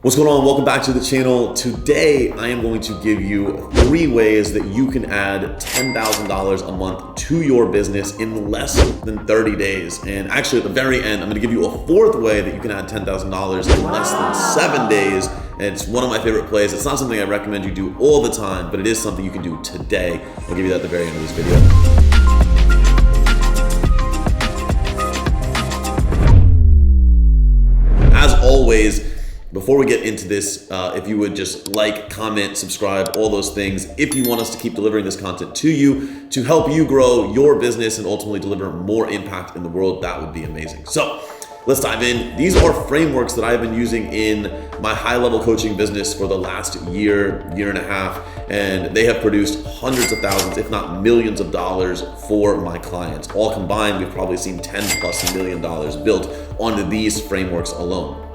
What's going on? Welcome back to the channel. Today, I am going to give you 3 ways that you can add $10,000 a month to your business in less than 30 days. And actually at the very end, I'm gonna give you a 4th way that you can add $10,000 in less than 7 days. And it's one of my favorite plays. It's not something I recommend you do all the time, but it is something you can do today. I'll give you that at the very end of this video. As always, before we get into this, if you would just like, comment, subscribe, all those things. If you want us to keep delivering this content to you to help you grow your business and ultimately deliver more impact in the world, that would be amazing. So let's dive in. These are frameworks that I've been using in my high-level coaching business for the last year and a half, and they have produced hundreds of thousands, if not millions of dollars for my clients. All combined, we've probably seen $10+ million built onto these frameworks alone.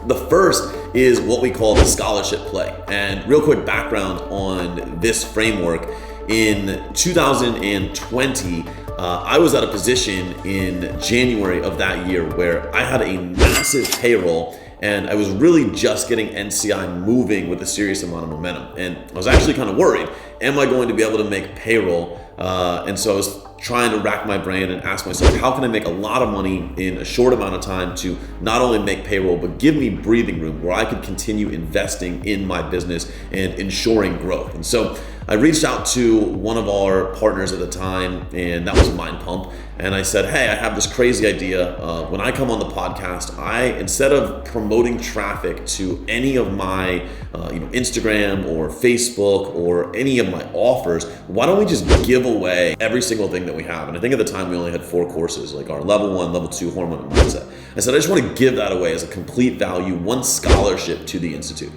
The first is what we call the scholarship play. And real quick background on this framework. In 2020, I was at a position in January of that year where I had a massive payroll and I was really just getting NCI moving with a serious amount of momentum. And I was actually kind of worried, am I going to be able to make payroll? And so I was trying to rack my brain and ask myself, how can I make a lot of money in a short amount of time to not only make payroll, but give me breathing room where I could continue investing in my business and ensuring growth. And so I reached out to one of our partners at the time, and that was Mind Pump. And I said, hey, I have this crazy idea. When I come on the podcast, instead of promoting traffic to any of my Instagram or Facebook or any of my offers, why don't we just give away every single thing that we have? And I think at the time we only had 4 courses, like our level 1, level 2 hormone and mindset. I said, I just want to give that away as a complete value, 1 scholarship to the Institute.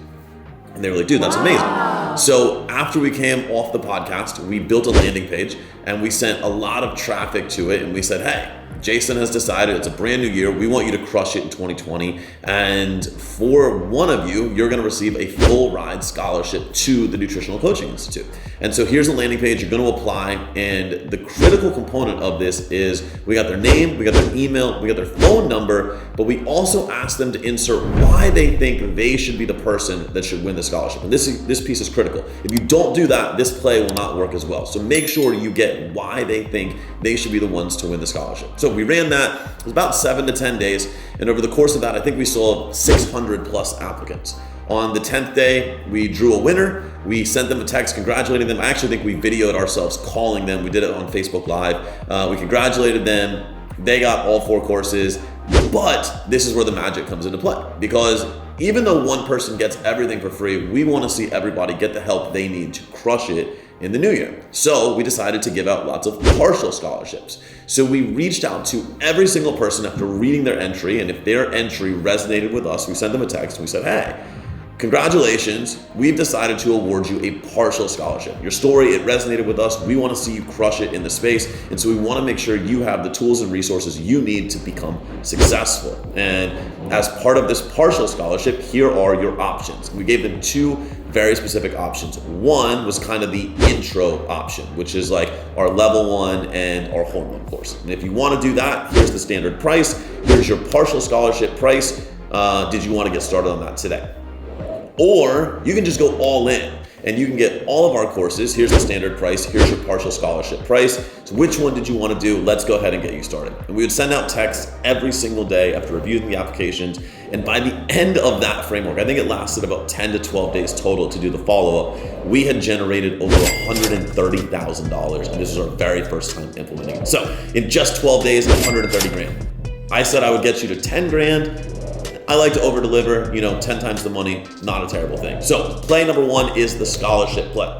And they were like, dude, that's amazing. So after we came off the podcast, we built a landing page and we sent a lot of traffic to it. And we said, hey, Jason has decided it's a brand new year. We want you to crush it in 2020. And for one of you, you're going to receive a full ride scholarship to the Nutritional Coaching Institute. And so here's the landing page. You're going to apply. And the critical component of this is we got their name, we got their email, we got their phone number, but we also asked them to insert why they think they should be the person that should win the scholarship. And this piece is critical. If you don't do that, this play will not work as well. So make sure you get why they think they should be the ones to win the scholarship. So we ran that. It was about 7 to 10 days. And over the course of that, I think we saw 600+ applicants. On the 10th day, we drew a winner. We sent them a text congratulating them. I actually think we videoed ourselves calling them. We did it on Facebook Live. We congratulated them. They got all 4 courses. But this is where the magic comes into play. Because even though one person gets everything for free, we want to see everybody get the help they need to crush it in the new year. So we decided to give out lots of partial scholarships. So we reached out to every single person after reading their entry, and if their entry resonated with us, we sent them a text and we said, hey, congratulations, we've decided to award you a partial scholarship. Your story, it resonated with us. We want to see you crush it in the space. And so we want to make sure you have the tools and resources you need to become successful. And as part of this partial scholarship, here are your options. We gave them 2 very specific options. One was kind of the intro option, which is like our level 1 and our hormone course. And if you want to do that, here's the standard price. Here's your partial scholarship price. Did you want to get started on that today? Or you can just go all in and you can get all of our courses. Here's the standard price. Here's your partial scholarship price. So which one did you want to do? Let's go ahead and get you started. And we would send out texts every single day after reviewing the applications. And by the end of that framework, I think it lasted about 10 to 12 days total to do the follow-up. We had generated over $130,000. And this is our very first time implementing it. So in just 12 days, 130 grand. I said I would get you to 10 grand. I like to over deliver, 10 times the money, not a terrible thing. So play number 1 is the scholarship play.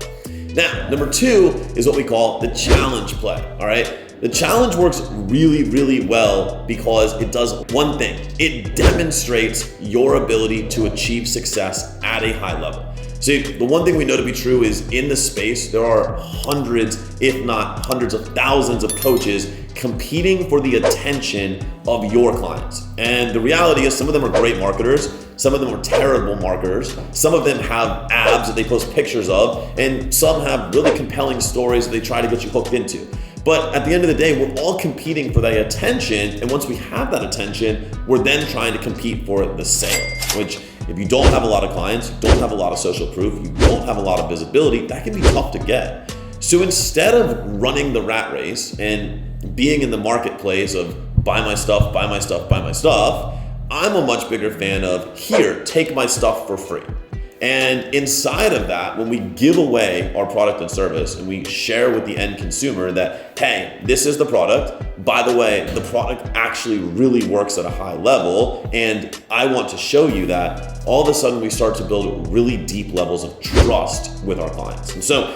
Now, number 2 is what we call the challenge play, all right? The challenge works really, really well because it does one thing. It demonstrates your ability to achieve success at a high level. See, the one thing we know to be true is in the space, there are hundreds, if not hundreds of thousands of coaches competing for the attention of your clients. And the reality is some of them are great marketers, some of them are terrible marketers, some of them have abs that they post pictures of, and some have really compelling stories that they try to get you hooked into. But at the end of the day, we're all competing for that attention, and once we have that attention, we're then trying to compete for the sale, which If you don't have a lot of clients, you don't have a lot of social proof, you don't have a lot of visibility, that can be tough to get. So instead of running the rat race and being in the marketplace of buy my stuff, buy my stuff, buy my stuff, I'm a much bigger fan of here, take my stuff for free. And inside of that, when we give away our product and service and we share with the end consumer that, hey, this is the product. By the way, the product actually really works at a high level. And I want to show you that. All of a sudden, we start to build really deep levels of trust with our clients. And so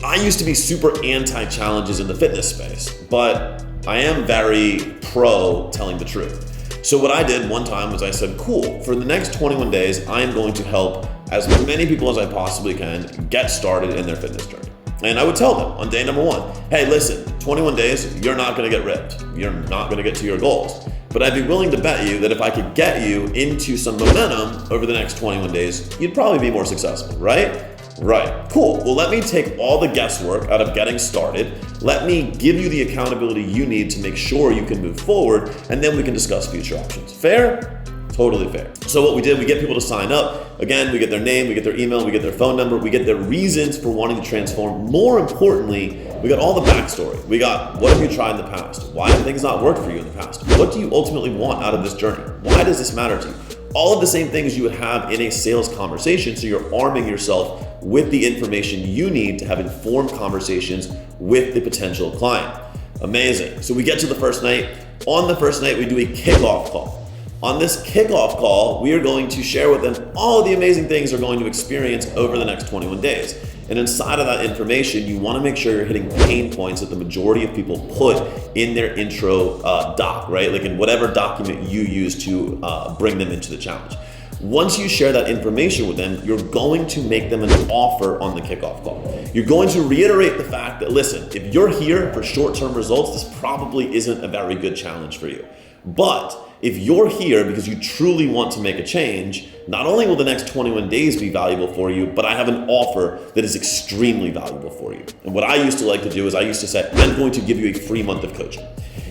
I used to be super anti-challenges in the fitness space, but I am very pro telling the truth. So what I did one time was I said, cool, for the next 21 days, I am going to help as many people as I possibly can get started in their fitness journey. And I would tell them on day number 1, hey, listen, 21 days, you're not gonna get ripped. You're not gonna get to your goals. But I'd be willing to bet you that if I could get you into some momentum over the next 21 days, you'd probably be more successful, right? Right, cool. Well, let me take all the guesswork out of getting started. Let me give you the accountability you need to make sure you can move forward, and then we can discuss future options. Fair? Totally fair. So what we did, we get people to sign up. Again, we get their name, we get their email, we get their phone number, we get their reasons for wanting to transform. More importantly, we got all the backstory. We got, what have you tried in the past? Why have things not worked for you in the past? What do you ultimately want out of this journey? Why does this matter to you? All of the same things you would have in a sales conversation, so you're arming yourself with the information you need to have informed conversations with the potential client. Amazing. So we get to the first night. On the first night, we do a kickoff call. On this kickoff call, we are going to share with them all of the amazing things they're going to experience over the next 21 days. And inside of that information, you want to make sure you're hitting pain points that the majority of people put in their intro doc, right? Like in whatever document you use to bring them into the challenge. Once you share that information with them, you're going to make them an offer on the kickoff call. You're going to reiterate the fact that, listen, if you're here for short-term results, this probably isn't a very good challenge for you. But if you're here because you truly want to make a change, not only will the next 21 days be valuable for you, but I have an offer that is extremely valuable for you. And what I used to like to do is I used to say, I'm going to give you a free month of coaching.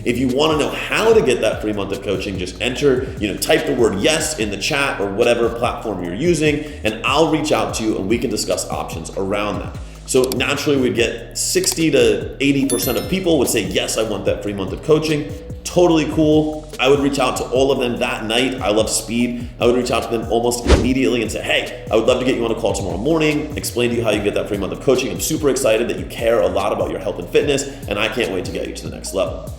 If you want to know how to get that free month of coaching, just enter, type the word yes in the chat or whatever platform you're using, and I'll reach out to you and we can discuss options around that. So naturally we'd get 60 to 80% of people would say, yes, I want that free month of coaching. Totally cool. I would reach out to all of them that night. I love speed. I would reach out to them almost immediately and say, hey, I would love to get you on a call tomorrow morning, explain to you how you get that free month of coaching. I'm super excited that you care a lot about your health and fitness, and I can't wait to get you to the next level.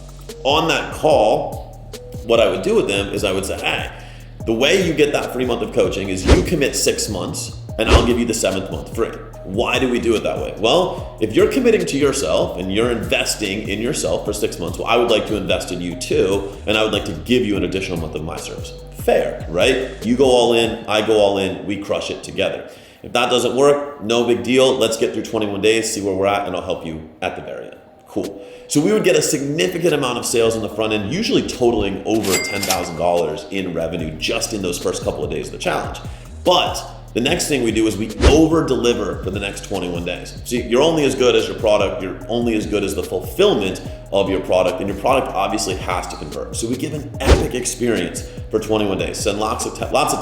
On that call, what I would do with them is I would say, hey, the way you get that free month of coaching is you commit 6 months and I'll give you the 7th month free. Why do we do it that way? Well, if you're committing to yourself and you're investing in yourself for 6 months, well, I would like to invest in you too, and I would like to give you an additional month of my service. Fair, right? You go all in, I go all in, we crush it together. If that doesn't work, no big deal. Let's get through 21 days, see where we're at, and I'll help you at the very end. Cool. So we would get a significant amount of sales on the front end, usually totaling over $10,000 in revenue just in those first couple of days of the challenge. But the next thing we do is we over-deliver for the next 21 days. See, you're only as good as your product, you're only as good as the fulfillment of your product, and your product obviously has to convert. So we give an epic experience for 21 days. Send lots of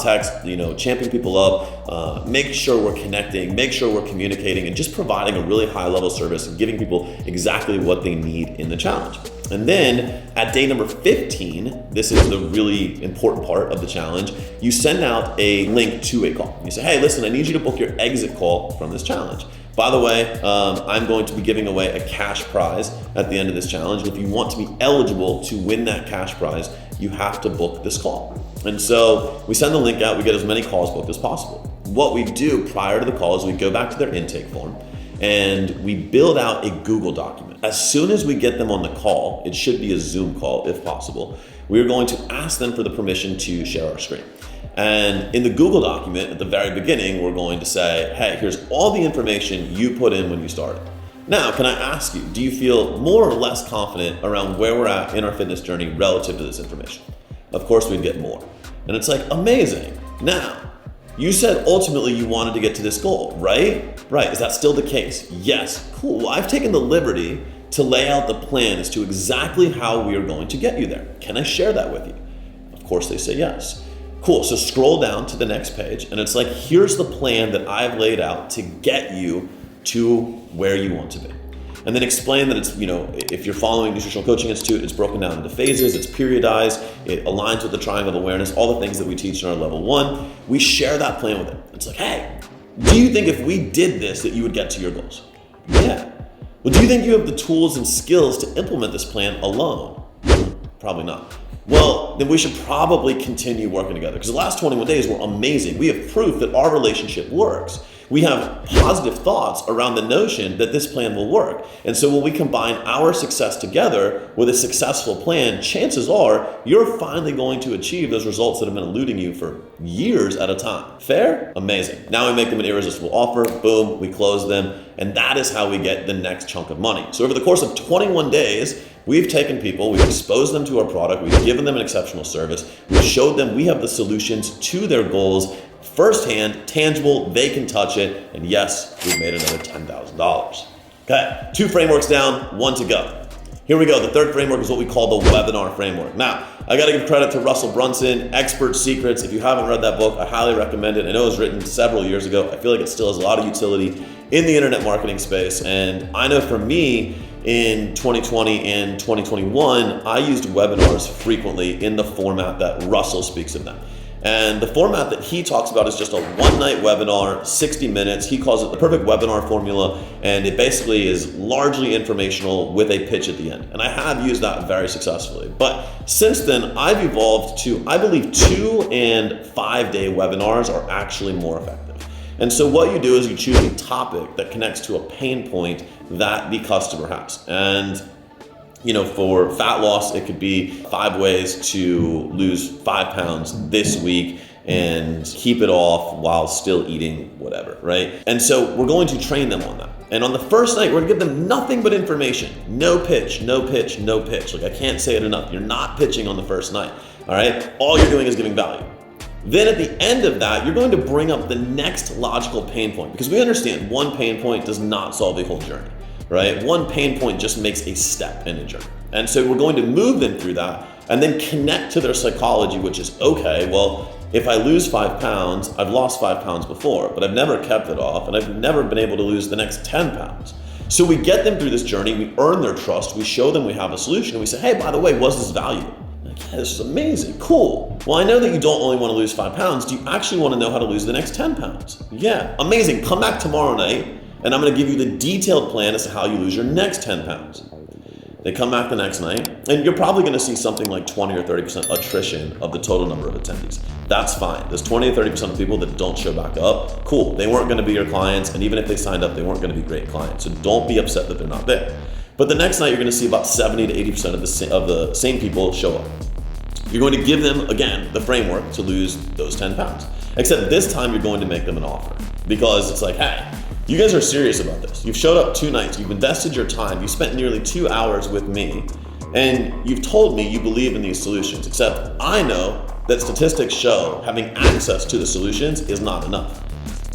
texts, champing people up, make sure we're connecting, make sure we're communicating, and just providing a really high level service and giving people exactly what they need in the challenge. And then at day number 15, this is the really important part of the challenge, you send out a link to a call. You say, hey, listen, I need you to book your exit call from this challenge. By the way, I'm going to be giving away a cash prize at the end of this challenge. And if you want to be eligible to win that cash prize, you have to book this call. And so we send the link out, we get as many calls booked as possible. What we do prior to the call is we go back to their intake form and we build out a Google document. As soon as we get them on the call, it should be a Zoom call if possible, we're going to ask them for the permission to share our screen. And in the Google document, at the very beginning, we're going to say, hey, here's all the information you put in when you started. Now, can I ask you, do you feel more or less confident around where we're at in our fitness journey relative to this information? Of course, we'd get more. And it's like, amazing. Now, you said ultimately you wanted to get to this goal, right? Right, is that still the case? Yes, cool. Well, I've taken the liberty to lay out the plan as to exactly how we are going to get you there. Can I share that with you? Of course, they say yes. Cool, so scroll down to the next page and it's like, here's the plan that I've laid out to get you to where you want to be. And then explain that it's, if you're following Nutritional Coaching Institute, it's broken down into phases, it's periodized, it aligns with the triangle of awareness, all the things that we teach in our level 1. We share that plan with them. It's like, hey, do you think if we did this that you would get to your goals? Yeah. Well, do you think you have the tools and skills to implement this plan alone? Probably not. Well, then we should probably continue working together because the last 21 days were amazing. We have proof that our relationship works. We have positive thoughts around the notion that this plan will work. And so when we combine our success together with a successful plan, chances are you're finally going to achieve those results that have been eluding you for years at a time. Fair? Amazing. Now we make them an irresistible offer. Boom, we close them. And that is how we get the next chunk of money. So over the course of 21 days, we've taken people, we've exposed them to our product, we've given them an exceptional service, we've showed them we have the solutions to their goals firsthand, tangible, they can touch it, and yes, we've made another $10,000. Okay, 2 frameworks down, 1 to go. Here we go, the third framework is what we call the webinar framework. Now, I gotta give credit to Russell Brunson, Expert Secrets. If you haven't read that book, I highly recommend it. I know it was written several years ago. I feel like it still has a lot of utility in the internet marketing space, and I know for me, in 2020 and 2021, I used webinars frequently in the format that Russell speaks of them. And the format that he talks about is just a one-night webinar, 60 minutes. He calls it the perfect webinar formula, and it basically is largely informational with a pitch at the end. And I have used that very successfully. But since then, I've evolved to, I believe, 2 and 5-day webinars are actually more effective. And so what you do is you choose a topic that connects to a pain point that the customer has. And for fat loss, it could be 5 ways to lose 5 pounds this week and keep it off while still eating whatever, right? And so we're going to train them on that. And on the first night, we're gonna give them nothing but information. No pitch, no pitch, no pitch. Like, I can't say it enough. You're not pitching on the first night, all right? All you're doing is giving value. Then at the end of that, you're going to bring up the next logical pain point, because we understand one pain point does not solve the whole journey, right? One pain point just makes a step in a journey. And so we're going to move them through that and then connect to their psychology, which is, okay, well, if I lose 5 pounds, I've lost 5 pounds before, but I've never kept it off, and I've never been able to lose the next 10 pounds. So we get them through this journey, we earn their trust, we show them we have a solution, and we say, hey, by the way, was this valuable? Like, yeah, this is amazing, cool. Well, I know that you don't only want to lose 5 pounds. Do you actually want to know how to lose the next 10 pounds? Yeah, amazing. Come back tomorrow night, and I'm going to give you the detailed plan as to how you lose your next 10 pounds. They come back the next night, and you're probably going to see something like 20 or 30% attrition of the total number of attendees. That's fine. There's 20 or 30% of people that don't show back up. Cool. They weren't going to be your clients, and even if they signed up, they weren't going to be great clients. So don't be upset that they're not there. But the next night, you're going to see about 70 to 80% of the same people show up. You're going to give them, again, the framework to lose those 10 pounds. Except this time, you're going to make them an offer, because it's like, hey, you guys are serious about this. You've showed up 2 nights, you've invested your time, you spent nearly 2 hours with me, and you've told me you believe in these solutions, except I know that statistics show having access to the solutions is not enough.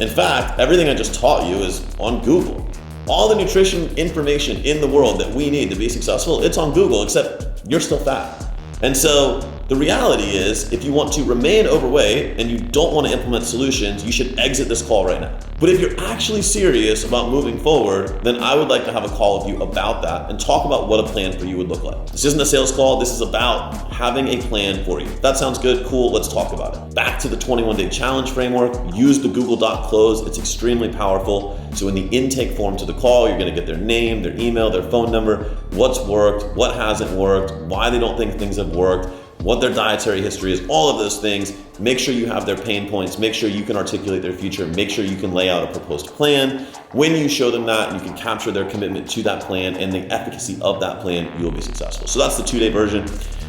In fact, everything I just taught you is on Google. All the nutrition information in the world that we need to be successful, it's on Google, except you're still fat. And so the reality is, if you want to remain overweight and you don't want to implement solutions, you should exit this call right now. But if you're actually serious about moving forward, then I would like to have a call with you about that and talk about what a plan for you would look like. This isn't a sales call, this is about having a plan for you. If that sounds good, cool, let's talk about it. Back to the 21-day challenge framework, use the Google Doc close, it's extremely powerful. So in the intake form to the call, you're gonna get their name, their email, their phone number, what's worked, what hasn't worked, why they don't think things have worked, what their dietary history is, all of those things. Make sure you have their pain points, make sure you can articulate their future, make sure you can lay out a proposed plan. When you show them that, you can capture their commitment to that plan and the efficacy of that plan, you will be successful. So that's the 2-day version.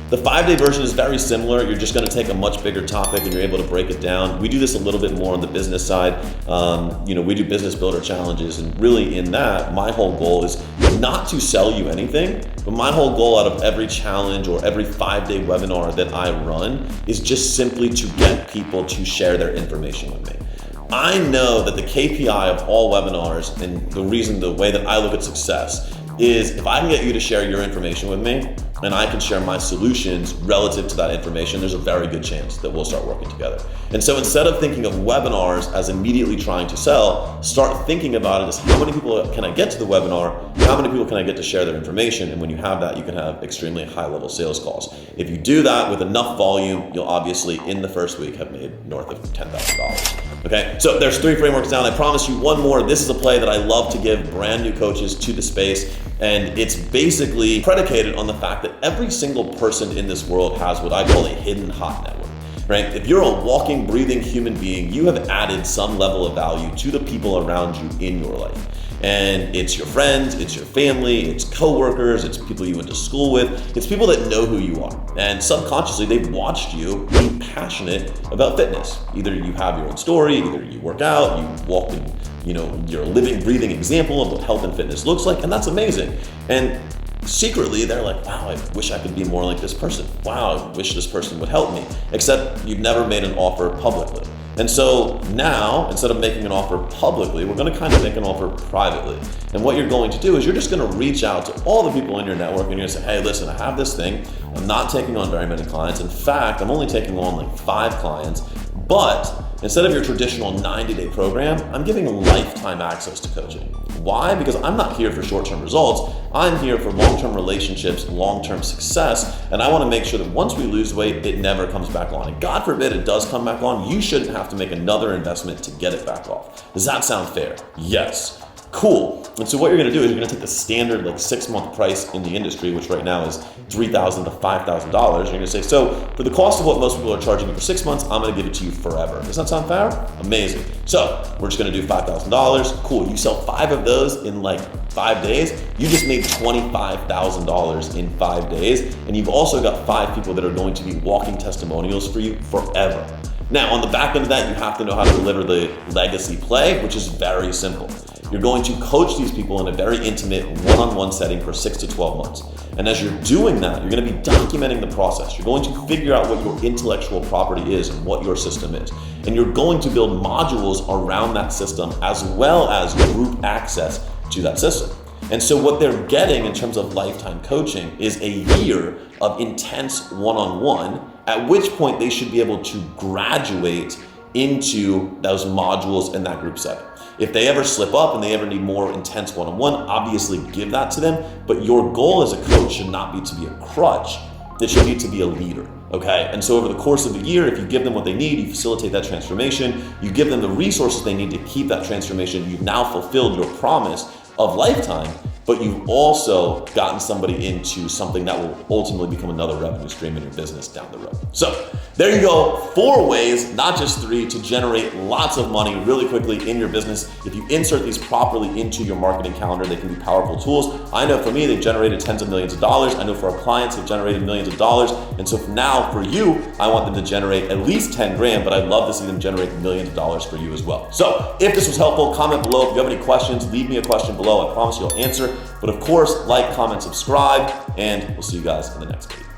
The 5-day version is very similar. You're just gonna take a much bigger topic and you're able to break it down. We do this a little bit more on the business side. We do business builder challenges, and really in that, my whole goal is not to sell you anything, but my whole goal out of every challenge or every 5-day webinar that I run is just simply to get people to share their information with me. I know that the KPI of all webinars, and the way that I look at success, is if I can get you to share your information with me, and I can share my solutions relative to that information, there's a very good chance that we'll start working together. And so instead of thinking of webinars as immediately trying to sell, start thinking about it as how many people can I get to the webinar? How many people can I get to share their information? And when you have that, you can have extremely high level sales calls. If you do that with enough volume, you'll obviously in the first week have made north of $10,000. Okay, so there's 3 frameworks down. I promise you one more. This is a play that I love to give brand new coaches to the space. And it's basically predicated on the fact that every single person in this world has what I call a hidden hot network, right? If you're a walking, breathing human being, you have added some level of value to the people around you in your life. And it's your friends, it's your family, it's coworkers, it's people you went to school with, it's people that know who you are. And subconsciously, they've watched you be passionate about fitness. Either you have your own story, either you work out, you walk in, you're a living, breathing example of what health and fitness looks like, and that's amazing. And secretly, they're like, wow, I wish I could be more like this person. Wow, I wish this person would help me. Except you've never made an offer publicly. And so now, instead of making an offer publicly, we're gonna kind of make an offer privately. And what you're going to do is you're just gonna reach out to all the people in your network and you're gonna say, hey, listen, I have this thing. I'm not taking on very many clients. In fact, I'm only taking on like 5 clients. But instead of your traditional 90-day program, I'm giving lifetime access to coaching. Why? Because I'm not here for short-term results. I'm here for long-term relationships, long-term success, and I want to make sure that once we lose weight, it never comes back on. And God forbid it does come back on, you shouldn't have to make another investment to get it back off. Does that sound fair? Yes. Cool. And so what you're going to do is you're going to take the standard 6-month price in the industry, which right now is $3,000 to $5,000. You're going to say, so for the cost of what most people are charging you for 6 months, I'm going to give it to you forever. Does that sound fair? Amazing. So we're just going to do $5,000. Cool. You sell 5 of those in 5 days. You just made $25,000 in 5 days. And you've also got 5 people that are going to be walking testimonials for you forever. Now, on the back end of that, you have to know how to deliver the legacy play, which is very simple. You're going to coach these people in a very intimate one-on-one setting for 6 to 12 months. And as you're doing that, you're going to be documenting the process. You're going to figure out what your intellectual property is and what your system is. And you're going to build modules around that system as well as group access to that system. And so what they're getting in terms of lifetime coaching is a year of intense one-on-one, at which point they should be able to graduate into those modules in that group setting. If they ever slip up and they ever need more intense one-on-one, obviously give that to them. But your goal as a coach should not be to be a crutch. It should be to be a leader, okay? And so over the course of the year, if you give them what they need, you facilitate that transformation, you give them the resources they need to keep that transformation, you've now fulfilled your promise of lifetime, but you've also gotten somebody into something that will ultimately become another revenue stream in your business down the road. So there you go, 4 ways, not just 3, to generate lots of money really quickly in your business. If you insert these properly into your marketing calendar, they can be powerful tools. I know for me, they've generated tens of millions of dollars. I know for our clients, they've generated millions of dollars. And so now for you, I want them to generate at least 10 grand, but I'd love to see them generate millions of dollars for you as well. So if this was helpful, comment below. If you have any questions, leave me a question below. I promise you'll answer. But of course, like, comment, subscribe, and we'll see you guys in the next video.